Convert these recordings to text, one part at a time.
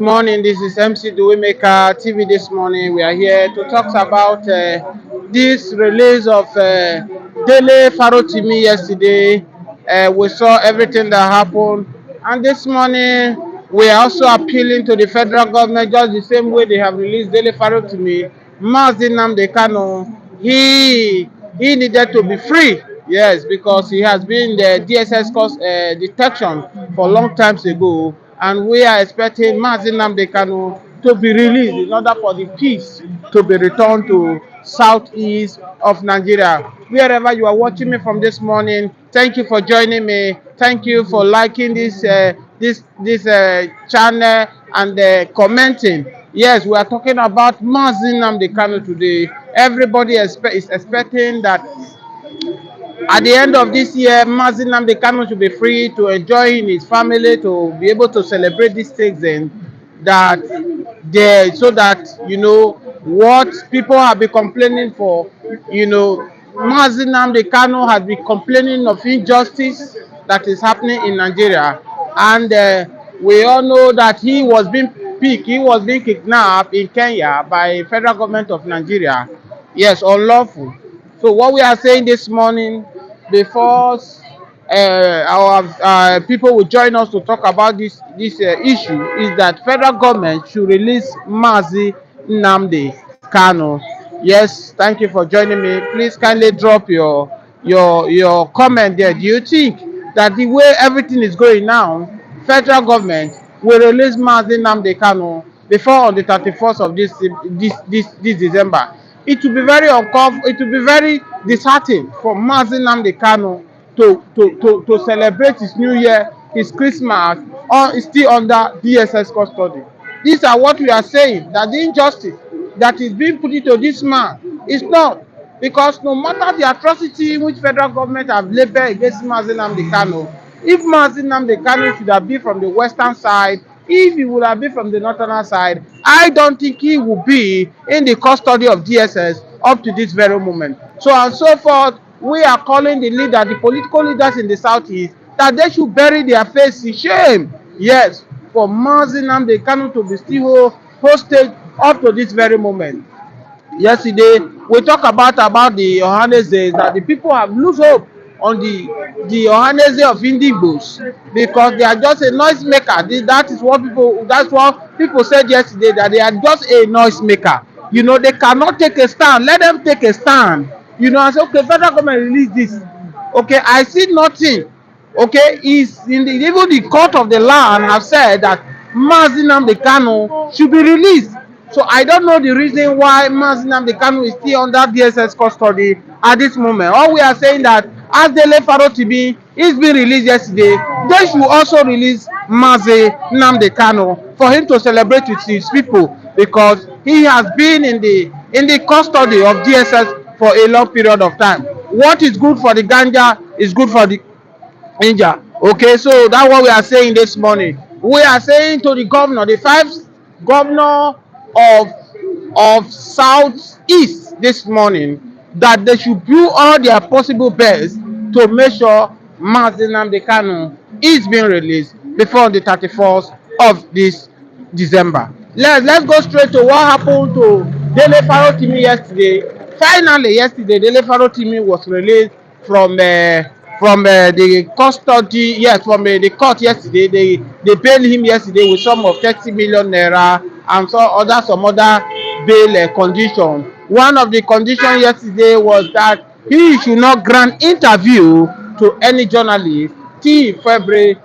Morning, this is MC Maker TV. This morning, we are here to talk about this release of Dele Farotimi yesterday. We saw everything that happened, and this morning, we are also appealing to the federal government just the same way they have released Dele Farotimi. MAZI Nnamdi Kanu, he needed to be free. Yes, because he has been in the DSS course detection for long times ago, and we are expecting MAZI Nnamdi Kanu to be released in order for the peace to be returned to southeast of Nigeria. Wherever you are watching me from this morning, thank you for joining me. Thank you for liking this channel and commenting. Yes, we are talking about MAZI Nnamdi Kanu today. Everybody is expecting that at the end of this year, MAZI Nnamdi Kanu should be free to enjoy in his family, to be able to celebrate these things, and that they, so that what people have been complaining for, MAZI Nnamdi Kanu has been complaining of injustice that is happening in Nigeria, and we all know that he was being kidnapped in Kenya by federal government of Nigeria. Yes, unlawful. So what we are saying this morning, before our people will join us to talk about this issue, is that federal government should release MAZI Nnamdi Kanu. Yes, thank you for joining me. Please kindly drop your comment there. Do you think that the way everything is going now, federal government will release MAZI Nnamdi Kanu before on the 31st of this December? It will be very it will be very disheartening for MAZI Nnamdi Kanu to celebrate his New Year, his Christmas, or still under DSS custody. These are what we are saying, that the injustice that is being put into this man is not, because no matter the atrocity which federal government have labeled against MAZI Nnamdi Kanu, if MAZI Nnamdi Kanu should have been from the western side, if he would have been from the northern side, I don't think he would be in the custody of DSS up to this very moment. So and so forth, we are calling the political leaders in the southeast, that they should bury their face in shame. Yes, for MAZI Nnamdi Kanu to be still hostage up to this very moment. Yesterday we talk about the Ohanese, that the people have lose hope on the Ohanese of Indigbos, because they are just a noise maker. That's what people said yesterday, that they are just a noise maker. They cannot take a stand. Let them take a stand. I say, okay, federal government release this. Okay, I see nothing. Okay, is in even the court of the land have said that MAZI Nnamdi Kanu should be released. So I don't know the reason why MAZI Nnamdi Kanu is still under DSS custody at this moment. All we are saying that as Dele Farotimi is being released yesterday, they should also release MAZI Nnamdi Kanu for him to celebrate with his people, because he has been in the custody of DSS for a long period of time. What is good for the ganja is good for the Ninja. Okay, so that's what we are saying this morning. We are saying to the governor, the five governor of Southeast this morning, that they should do all their possible best to make sure MAZI Nnamdi Kanu is being released before the 31st of this December. Let's go straight to what happened to Dele Farotimi yesterday. Finally, yesterday, Dele Farotimi was released from the custody. Yes, from the court yesterday. They bailed him yesterday with sum of 30 million naira and some other bail condition. One of the conditions yesterday was that he should not grant interview to any journalist till February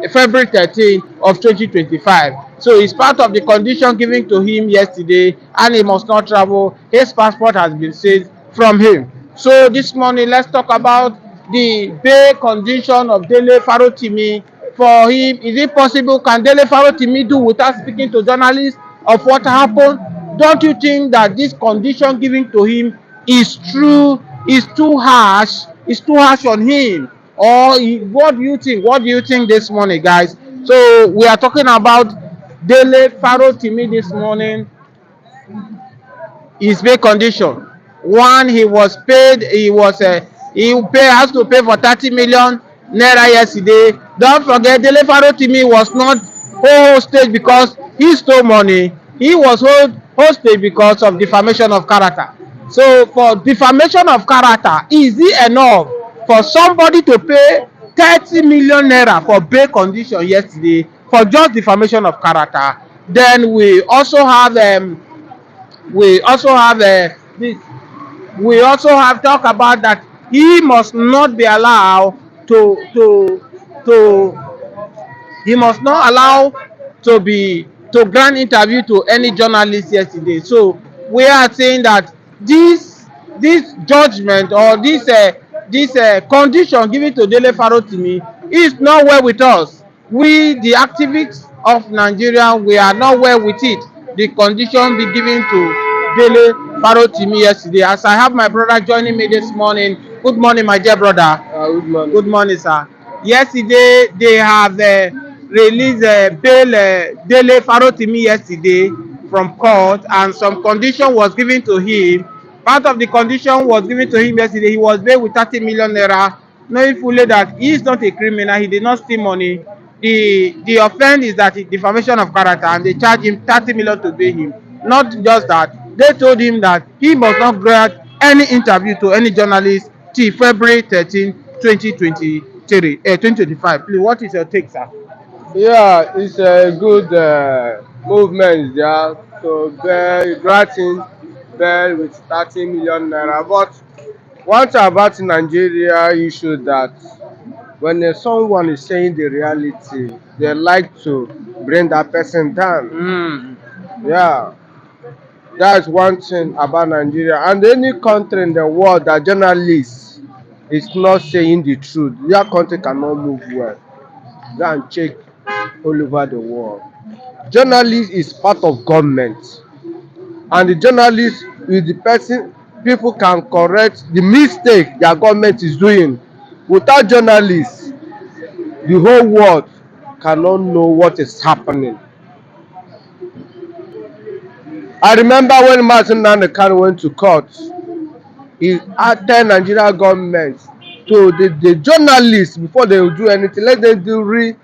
13 of 2025. So it's part of the condition given to him yesterday, and he must not travel. His passport has been seized from him. So this morning, let's talk about the bail condition of Dele Farotimi. For him, is it possible? Can Dele Farotimi do without speaking to journalists of what happened? Don't you think that this condition given to him is true? Is too harsh? Is too harsh on him? Or what do you think? What do you think this morning, guys? So we are talking about Dele Farotimi this morning. His pay condition. One, he was paid. Has to pay for 30 million naira yesterday. Don't forget, Dele Farotimi was not hostage because he stole money. He was hosted because of defamation of character. So for defamation of character, is it enough for somebody to pay 30 million naira for bail condition yesterday for just defamation of character? Then we also have this we also have talk about that he must not be allowed to he must not allow to grant interview to any journalist yesterday. So we are saying that this judgment or this condition given to Dele Farotimi is not well with us. We the activists of Nigeria, we are not well with it. The condition be given to Dele Farotimi yesterday. As I have my brother joining me this morning. Good morning, my dear brother. Good morning. Good morning, sir. Yesterday, they have released bail Dele Farotimi yesterday from court, and some condition was given to him. Part of the condition was given to him yesterday. He was bailed with 30 million naira, knowing fully that he is not a criminal. He did not steal money. The offense is that defamation of character, and they charge him 30 million to bail him. Not just that, they told him that he must not grant any interview to any journalist till February 13, 2023, 2025. Please, what is your take, sir? Yeah, it's a good movement there. So granting bail with 30 million naira. But one thing about Nigeria issue that when someone is saying the reality, they like to bring that person down. Yeah, that's one thing about Nigeria. And any country in the world that journalists is not saying the truth, their country cannot move well. Go and check all over the world. Journalist is part of government, and the journalist is the person people can correct the mistake their government is doing. Without journalists, the whole world cannot know what is happening. I remember when MAZI Nnamdi Kanu went to court, he asked Nigeria government to the journalists before they will do anything, let them do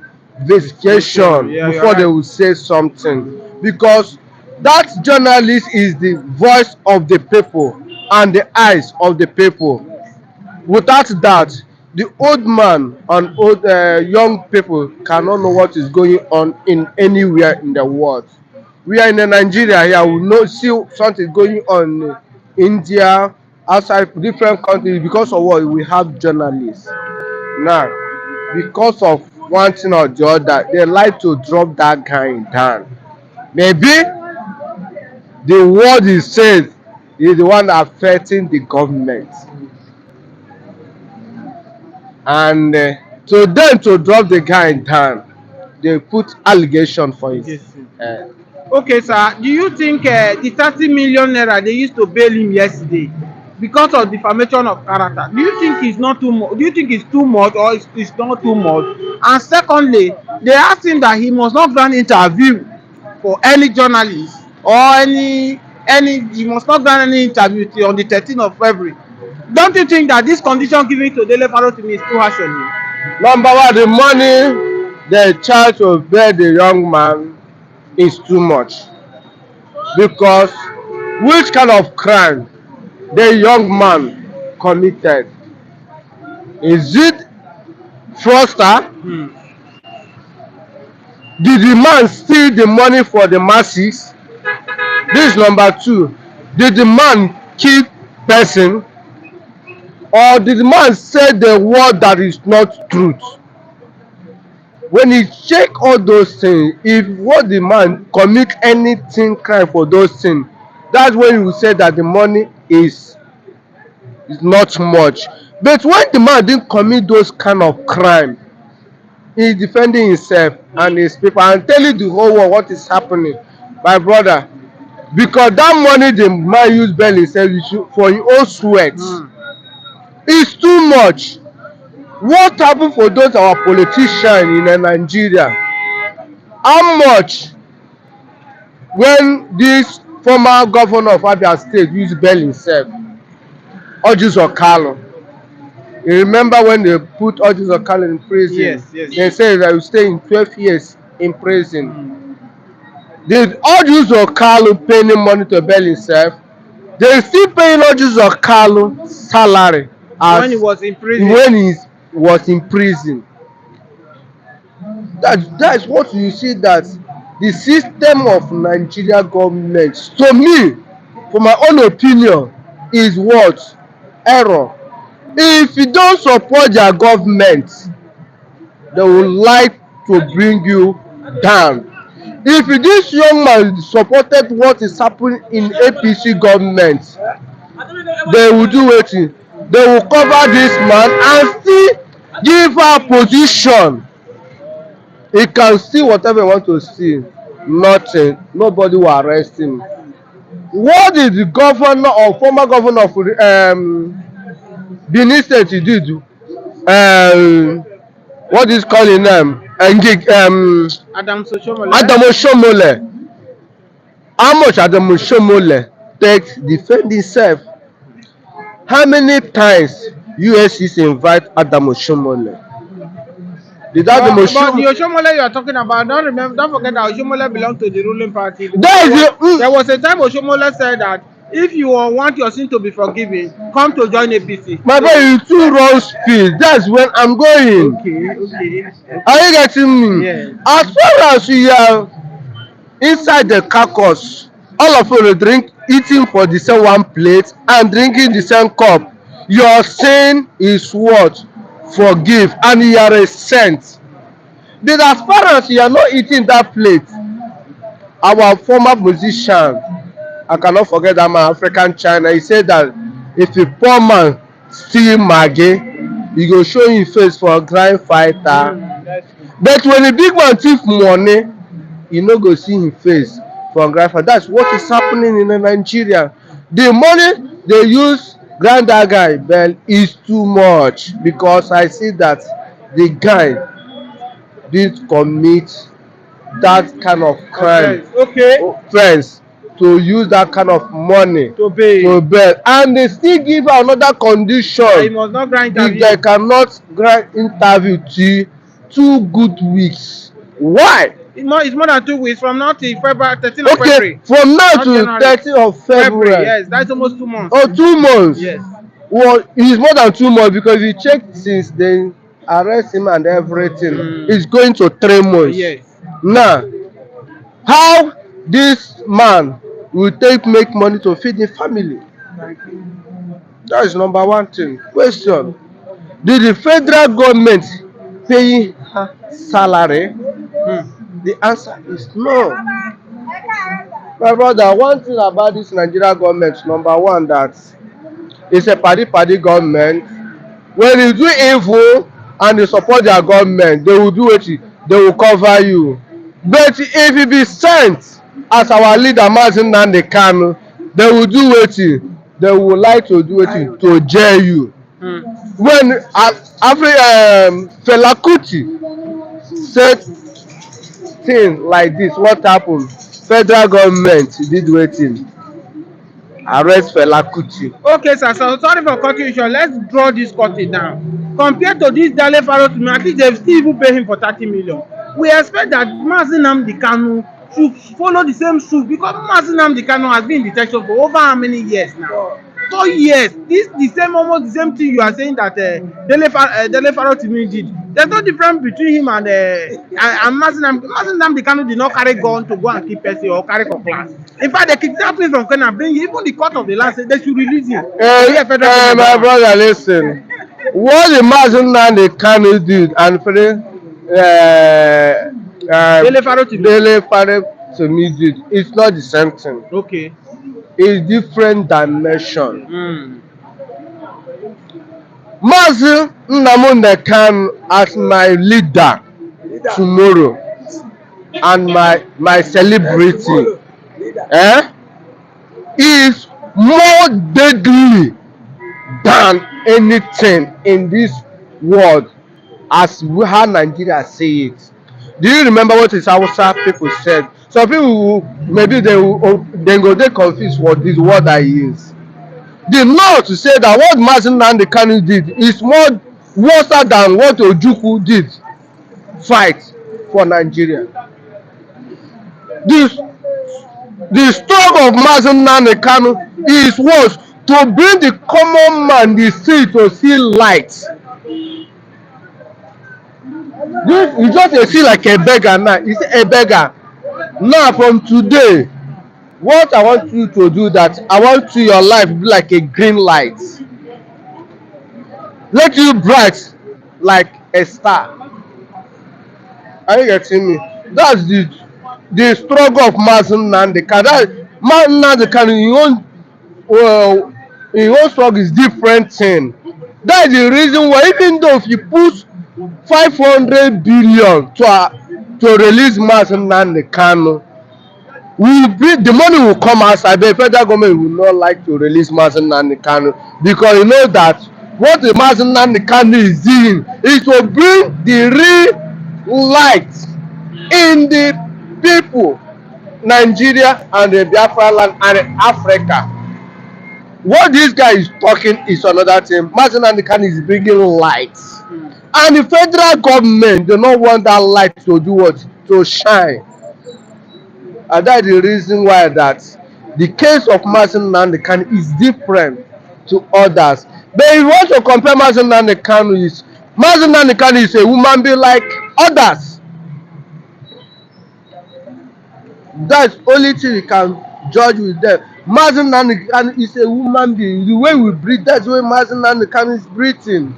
investigation before they will say something, because that journalist is the voice of the people and the eyes of the people. Without that, the old man and old young people cannot know what is going on in anywhere in the world. We are in Nigeria here, we know see something going on in India, outside different countries. Because of what? We have journalists. Now, because of one thing or the other, they like to drop that guy down. Maybe the word he says is the one affecting the government, and to them to drop the guy down, they put allegation for it. Okay, sir. Do you think the 30 million naira they used to bail him yesterday because of defamation of character, do you think it's not too much? Do you think it's too much, or it's not too much? And secondly, they asked him that he must not grant interview for any journalist or any he must not grant any interview till on the 13th of February. Don't you think that this condition given to Dele Farotimi is too harsh on him? Number one, the money they charge to bail the young man is too much, because which kind of crime the young man committed? Is it fraudster? Did the man steal the money for the masses? This is number two. Did the man kill person, or did the man say the word that is not truth? When you check all those things, if what the man commit anything crime for those things, that's when you say that the money is not much. But when the man didn't commit those kind of crime, he is defending himself and his people and telling the whole world what is happening. My brother, because that money the man use bail himself for his own sweat, is too much. What happen for those our politicians in Nigeria? How much when this former governor of Abia State use bail himself, Orji Okalo? You remember when they put Orji Okalo in prison? Yes. They say that you stay in 12 years in prison. Did Audius or Kalu pay any money to bail himself? They still paying Audius or Kalu salary when he as was in prison. when he was in prison. That's what you see, that the system of Nigeria government, to me, for my own opinion, is what? Error. If you don't support their government, they will like to bring you down. If this young man supported what is happening in APC government, they will do wetin? They will cover this man and still give her position. He can steal whatever he want to steal. Nothing. Nobody will arrest him. What did the governor or former governor of Benin State did? What is calling them? Adam Soshomole. Adamu Shomole. How much Adamu Shomole takes defend himself? How many times USCs invite Adamu Shomole? Did Adamu But the Shomole? Oshomole you are talking about, don't forget that Oshomole belonged to the ruling party. There Was a time Oshomole said that if you want your sin to be forgiven, come to join APC. My boy, you too wrong speed. That's when I'm going. Okay. Are you getting me? Yeah. As far as you are inside the carcass, all of you drink, eating for the same one plate and drinking the same cup. Your sin is what? Forgive, and you are a saint. Then as far as you are not eating that plate, our former musician, I cannot forget that man, African China, he said that if a poor man steal Maggie, he go show him face for a crime fighter. But when a big man thief money, you no go see him face for grand fighter. That's what is happening in Nigeria. The money they use grant that guy bell is too much, because I see that the guy didn't commit that kind of crime. Okay. Friends, to use that kind of money To bail. And they still give another condition. He must not grant If interview. they cannot grant interview till 2 good weeks. Why? It's more than 2 weeks from now till February, 13th of Okay, February. from now Not to January. 13th of February. Yes, that's almost 2 months. Or 2 months. Yes. Well, it's more than 2 months, because if you check since they arrest him and everything, it's going to 3 months. Yes. Now, how this man will take make money to feed the family? That is number one thing. Question: did the federal government pay her salary? The answer is no. My brother, one thing about this Nigeria government, number one, that it's a party government. When you do evil and you support their government, they will do it. They will cover you. But if you be sent as our leader MAZI Nnamdi Kanu, they will do wetin? They would like to do wetin? To jail you. When Fela Kuti said things like this, what happened? Federal government did wetin? Arrest Fela Kuti. Okay, sir. So sorry for cutting you short. Let's draw this curtain down. Compared to this Dele Farotimi, at least they still even pay him for 30 million. We expect that MAZI Nnamdi Kanu should follow the same suit, because MAZI Nnamdi Kanu has been in detention for over how many years now? 4 years. This almost the same thing you are saying that Dele Farotimi did. There's no difference between him and MAZI Nnamdi Kanu did not carry gun to go and keep person or carry cutlass. In fact, they kidnapped him from Kenya, bring even the court of the land said they should release him. My brother, listen. What the MAZI Nnamdi Kanu did and Dele Farotimi did, it's not the same thing. Okay. It's different dimension. MAZI Nnamdi Kanu as my leader tomorrow and my celebrity is more deadly than anything in this world, as how Nigeria say it. Do you remember what his Hausa people said? Some people maybe they go dey confused what this word I use. The law to say that what MAZI Nnamdi Kanu did is more worse than what Ojukwu did fight for Nigeria. The struggle of MAZI Nnamdi Kanu is was to bring the common man the sea to see light. This you just dey see like a beggar now. You see a beggar. Now from today, what I want you to do that I want you your life be like a green light. Let you bright like a star. Are you getting me? That's the struggle of MAZI Nnamdi Kanu. MAZI Nnamdi Kanu him own struggle is different thing. That's the reason why even though if you put 500 billion to release MAZI Nnamdi Kanu, the money will come outside. The federal government will not like to release MAZI Nnamdi Kanu because you know that what the MAZI Nnamdi Kanu is doing is to bring the real light in the people, Nigeria and the Biafra land and Africa. What this guy is talking is another thing. MAZI Nnamdi Kanu is bringing light, and the federal government do not want that light to do what? To shine. And that is the reason why that the case of MAZI Nnamdi Kanu is different to others. But if you want to compare MAZI Nnamdi Kanu is a woman being like others. That's only thing you can judge with them. MAZI Nnamdi Kanu is a woman being. The way we breathe, that's the way MAZI Nnamdi Kanu is breathing.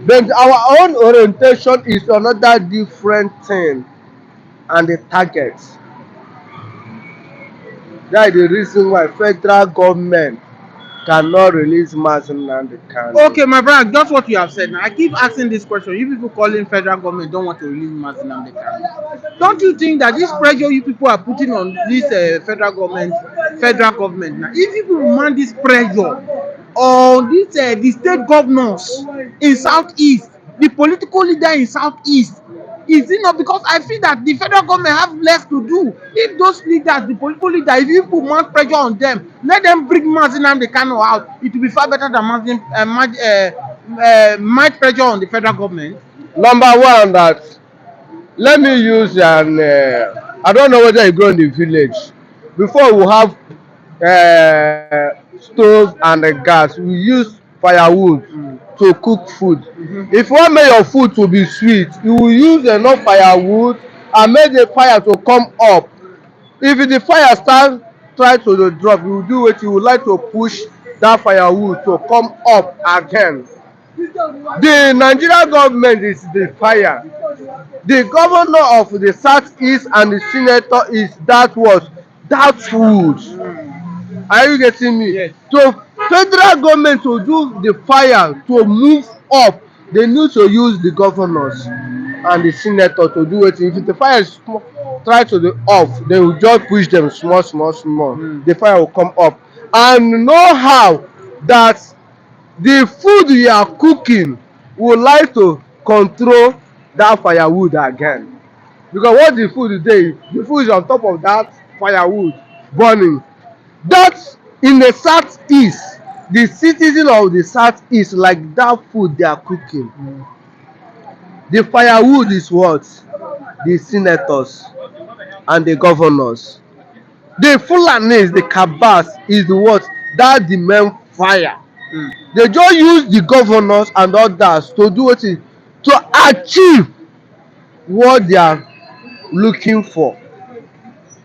Then our own orientation is another different thing, and the targets. That is the reason why federal government cannot release MAZI Nnamdi Kanu. Okay, my brother, just what you have said. Now, I keep asking this question. You people calling federal government don't want to release MAZI Nnamdi Kanu. Don't you think that this pressure you people are putting on this federal government now, if you people want this pressure on this the state governors in southeast, the political leader in southeast, is it not because I feel that the federal government have less to do? If those leaders, the political leaders, if you put more pressure on them, let them bring MAZI Nnamdi Kanu out. It will be far better than much pressure on the federal government. Number one, that let me use I don't know whether you grow in the village. Before we have stove and gas, we use firewood to cook food. If you want make your food to be sweet, you will use enough firewood and make the fire to come up. If the fire start try to drop, you will do what you would like to push that firewood to come up again. The Nigerian government is the fire. The governor of the southeast and the senator is that food. Are you getting me? Yes. So federal government to do the fire to move up, they need to use the governors and the senator to do it. If the fire is try to do off, they will just push them small. The fire will come up. And know how that the food you are cooking would like to control that firewood again. Because what the food is there, the food is on top of that firewood burning. That in the southeast, the citizen of the southeast like that food they are cooking. The firewood is what? The senators and the governors. The Fulanis, the Kabas is the what? That the main fire. They just use the governors and others to do it to achieve what they are looking for.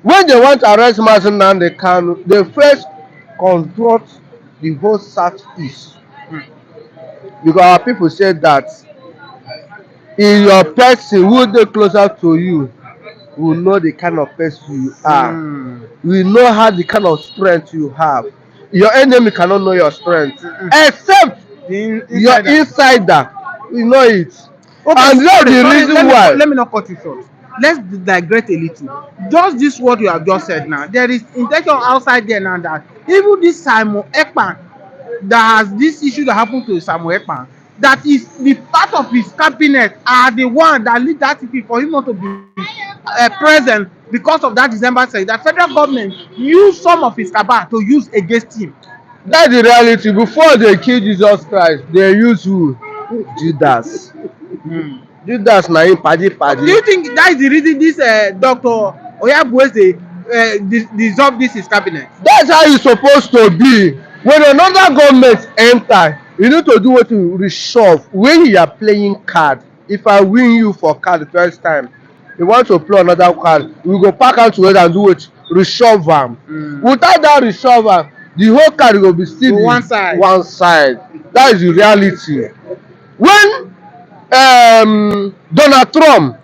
When they want to arrest MAZI Nnamdi Kanu, they first construct the whole southeast. Because our people said that in your person who dey closer to you will know the kind of person you are. We know how the kind of strength you have. Your enemy cannot know your strength except your insider. We know it. Okay, And that's the reason why. Let me not cut you short. Let's digress a little. Just this what you have just said now. There is intention outside there now that even this Simon Ekpan that has this issue that happened to Simon Ekpan, that is the part of his cabinet are the one that lead that CP for him not to be present because of that December 6th. That federal government used some of his cabal to use against him. That's the reality. Before they kill Jesus Christ, they use who? Judas. Judas na him padi. Do you think that is the reason this Dr. Oyabueze dissolve this his cabinet. That's how it's supposed to be. When another government enter, you need to do what you reshove. When you are playing card, if I win you for card the first time, you want to play another card, we go pack am together and do it, reshove am. Without that reshove am, the whole card go be still To the one side. one side. That is the reality. When Donald Trump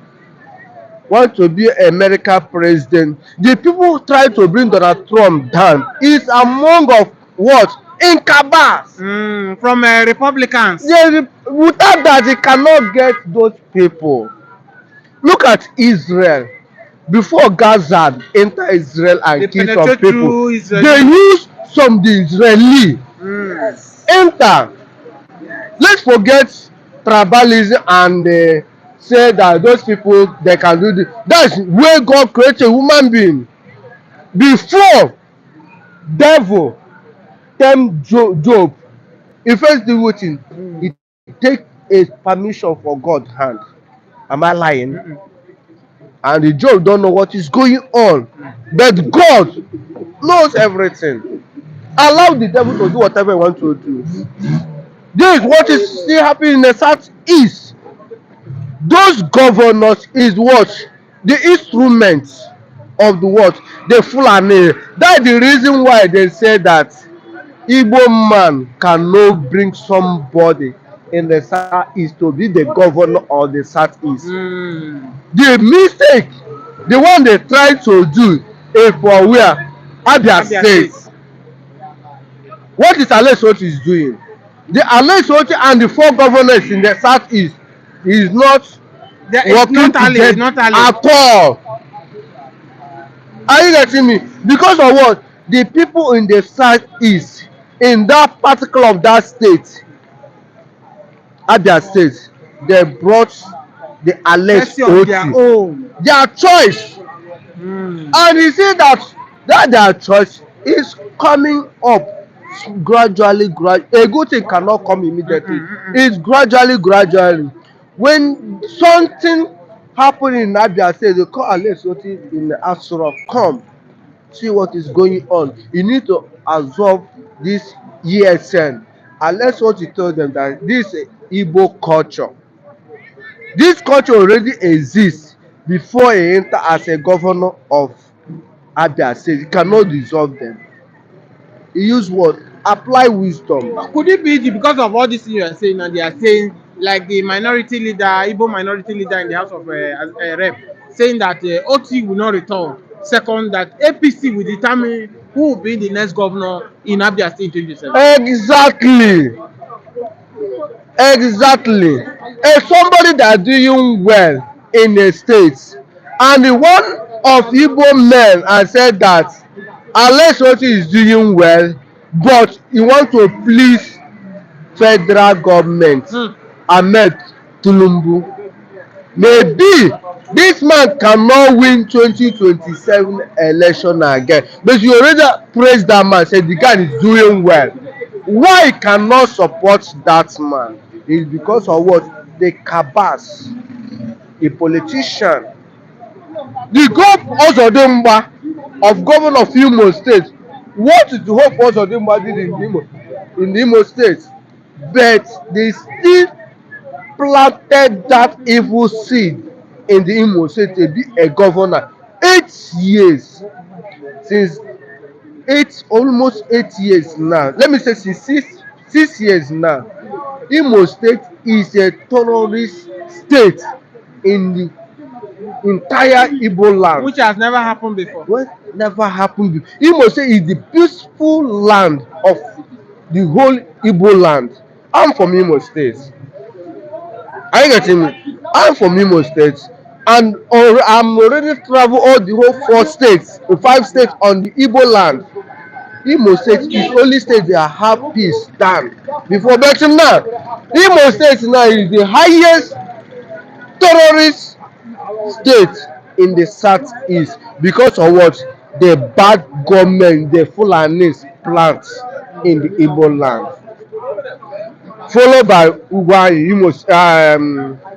want to be American president, the people try to bring Donald Trump down. Is among of what? Incabas. From Republicans. Without that, he cannot get those people. Look at Israel. Before Gaza enter Israel and They kill some penetrate people, through Israel. they use some the Israeli enter. Let's forget tribalism and say that those people they can do this. That's where God created a human being. Before devil tempt Job, he first do wetin? He take a permission for God hand. Am I lying? And the Job don't know what is going on, but God knows everything. Allow the devil to do whatever he wants to do. This is what is still happening in the southeast. Those governors is what? The instruments of the what? The Fulani. That's the reason why they say that Igbo man cannot bring somebody in the southeast to be the governor of the southeast. The mistake, the one they try to do is for where? Abia State. What is Alesoti is doing? The Alesoti and the four governors in the southeast is not working together at all. Are you getting me? Because of what? The people in the southeast, in that particular of that state, Abia State, they brought the Alesoti, their choice. And you see that their choice is coming up gradually. A good thing cannot come immediately. It's gradually. When something happen in Abia State, they call Alesoti in the Asura, come see what is going on. You need to absorb this ESN. Alesoti told them that this Igbo culture, this culture already exists before he enter as a governor of Abia State. You cannot dissolve them. He use what? Apply wisdom. Could it be because of all this thing you are saying, and they are saying like the minority leader, Igbo minority leader in the House of Rep, saying that OT will not return. Second, that APC will determine who will be the next governor in Abia State in 2027. Exactly. If somebody that doing well in a state, and the one of Igbo men and said that unless what is doing well, but he want to please federal government, Ahmed Tulumbu, maybe this man cannot win 2027 election again, but you already praise that man, say the guy is doing well. Why he cannot support that man is because of what? The cabas, a politician. The Hope Ozodimba of governor of Imo State, what is the Hope Ozodimba did in Imo State? But they still planted that evil seed in the Imo State to be a governor. 8 years since almost 8 years now. Let me say since 6 years now. Imo State is a terrorist state in the entire Igbo land, which has never happened before. What never happened before. Imo State is the peaceful land of the whole Igbo land. I'm from Imo State. Are you getting me? I'm from Imo State, and I'm already travel all the whole 4 states, the 5 states on the Igbo land. Imo State is only state that have peace than before. But now, Imo State now is the highest terrorist state in the southeast because of what? The bad government, the Fulanis plant in the Igbo land. Followed by Ugwai,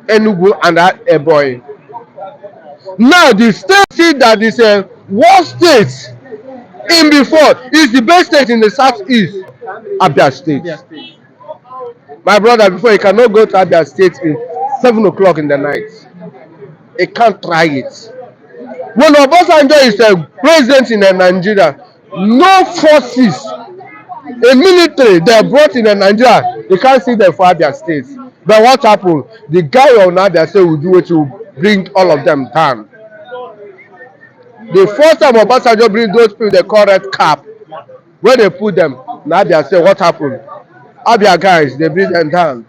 Enugu, and Ebonyi. Now the state that is a worst state in before is the best state in the southeast, Abia Abia State. State. My brother, before you cannot go to Abia State in 7 o'clock in the night. You can't try it. When Obasanjo is a president in Nigeria, no forces, a military they brought in Nigeria, you can't see them for Abia State. But what happened? The guy on Abia State will do it to bring all of them down. The first time Obasanjo bring those people they call red cap, when they put them in Abia State, what happened? Abia guys, they bring them down.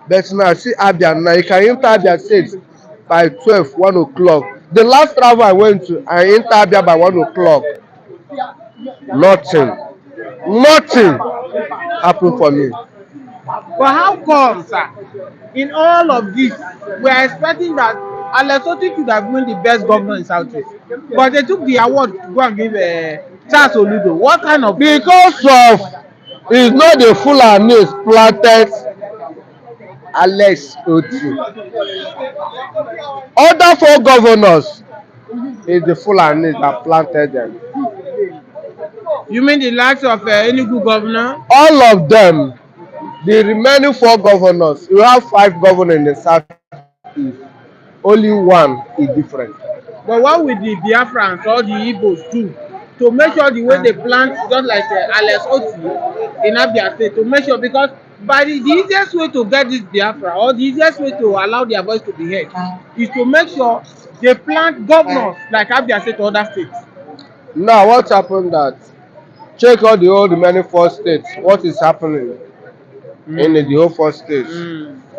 But now see Abia now, you can enter Abia State by 12, 1 o'clock. The last travel I went to, I enter Abia by 1 o'clock. Nothing. Nothing happened for me. But how come, sir, in all of this, we are expecting that Alesoti could have been the best governor in Southeast, but they took the award to go and give Charles Oludo. What kind of? Because of it's not the Fulanis planted Alex Oti. Other four governors is the Fulanis that planted them. You mean the likes of Enugu governor? All of them, the remaining four governors, you have five governors in the southeast. Only one is different. But what will the Biafrans or the Igbos do to make sure the way they plant, just like Alex Oti in Abia State, to make sure, because the easiest way to get this Biafra or the easiest way to allow their voice to be heard is to make sure they plant governors like Abia State or other states. Now, what happened that check all the whole remaining four states. What is happening in the whole four states?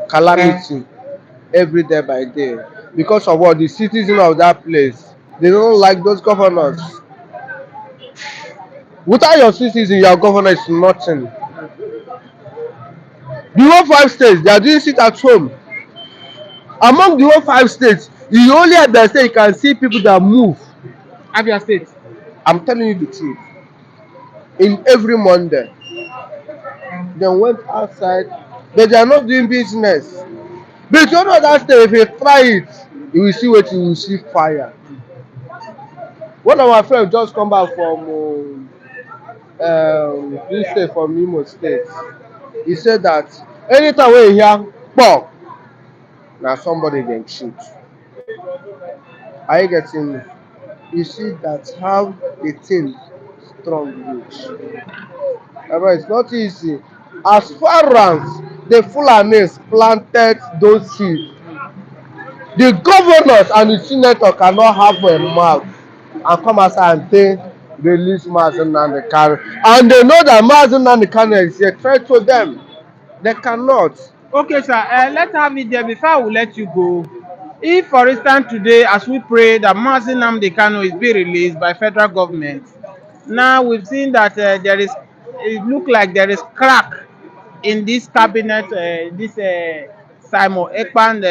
Calamity every day by day. Because of what the citizens of that place, they don't like those governors. Without your citizens, your governor is nothing. The whole five states, they are doing sit at home. Among the whole five states, you only at the state you can see people that move. Abia State. I'm telling you the truth. In every Monday, they went outside, but they are not doing business. But you know that state, if you try it, you will see what you will see fire. One of my friends just come back from this state, from Imo State. He said that anytime we hear pop, now somebody then shoot. Are you getting me? You see that how the thing strong reach. It's not easy. As far as the Fulanis planted those seeds, the governors and the senator cannot have a mouth and come outside and say release MAZI Nnamdi Kanu. And they know that MAZI Nnamdi Kanu is a threat to them. They cannot. Okay, sir. Let's have it there before I will let you go. If, for instance, today, as we pray that MAZI Nnamdi Kanu is being released by federal government, now we've seen that it look like there is crack in this cabinet, this Simon Ekpan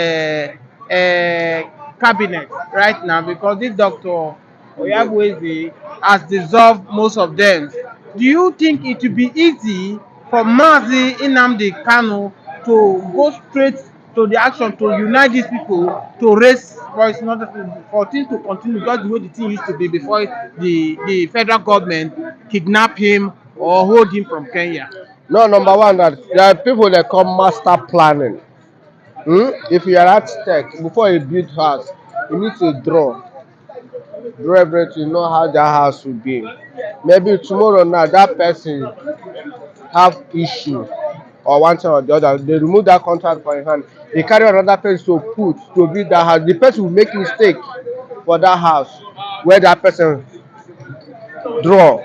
cabinet right now, because this Dr. Oyabwezi has dissolved most of them. Do you think it will be easy for MAZI Nnamdi Kanu to go straight to the action to unite these people to raise voice in order for things to continue just the way the thing used to be before the federal government kidnap him or hold him from Kenya? No, number one, that there are people that call master planning. If you are architect, before you build house, you need to draw everything, know how that house will be. Maybe tomorrow now that person have issue or one thing or the other, they remove that contract from your hand. They carry another person to put to build that house. The person will make mistake for that house where that person draw.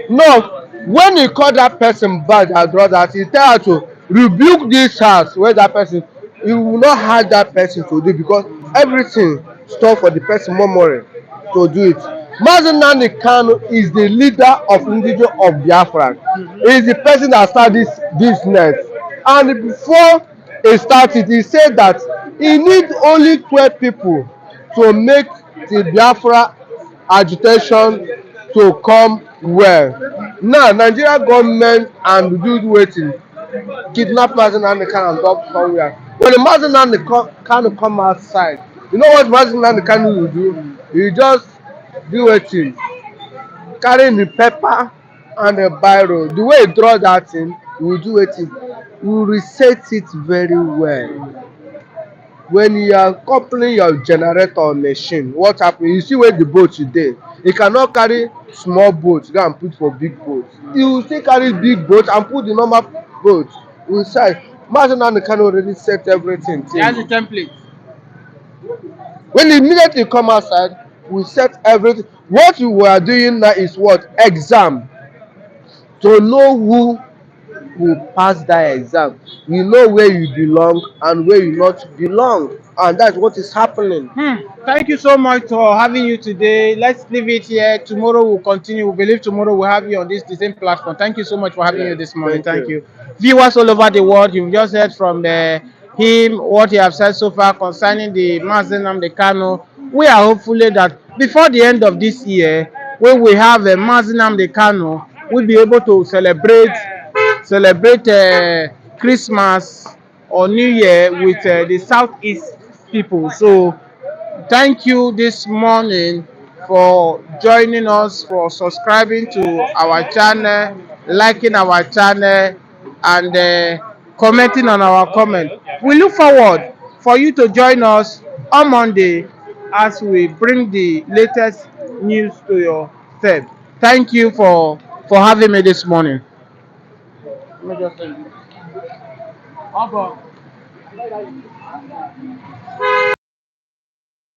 No, when you call that person bad and draw that, you tell her to rebuke this house where that person, you will not have that person to do because everything stop for the person memory to do it. MAZI Nnamdi Kanu is the leader of individual of Biafra. He is the person that started this business. And before he started, he said that he need only 12 people to make the Biafra agitation to come well. Now Nigeria government and do waiting kidnap MAZI Nnamdi Kanu and drop somewhere. When the MAZI Nnamdi Kanu come outside, You know what MAZI Nnamdi Kanu will do? He just do wetin? Carry the paper and the biro. The way he draw that thing, he will do wetin? He will reset it very well. When you are coupling your generator machine, what happen? You see where the boat you dey, you cannot carry small boat go and put for big boat. You still carry big boat and put the normal boat inside. MAZI Nnamdi Kanu already set everything He has a thing. template. When immediately come outside, we set everything. What we were doing now is what? Exam. To know who will pass that exam. You know where you belong and where you not belong. And that's what is happening. Thank you so much for having you today. Let's leave it here. Tomorrow we'll continue. We believe tomorrow we'll have you on the same platform. Thank you so much for having you this morning. Thank Thank you. you. Viewers all over the world, you've just heard from him what he have said so far concerning the MAZI Nnamdi Kanu. We are hopefully that before the end of this year, when we have a MAZI Nnamdi Kanu, we'll be able to celebrate Christmas or New Year with the Southeast people. So thank you this morning for joining us, for subscribing to our channel, liking our channel, and commenting on our comment. We look forward for you to join us on Monday as we bring the latest news to your step. Thank you for having me this morning. Let me just say this.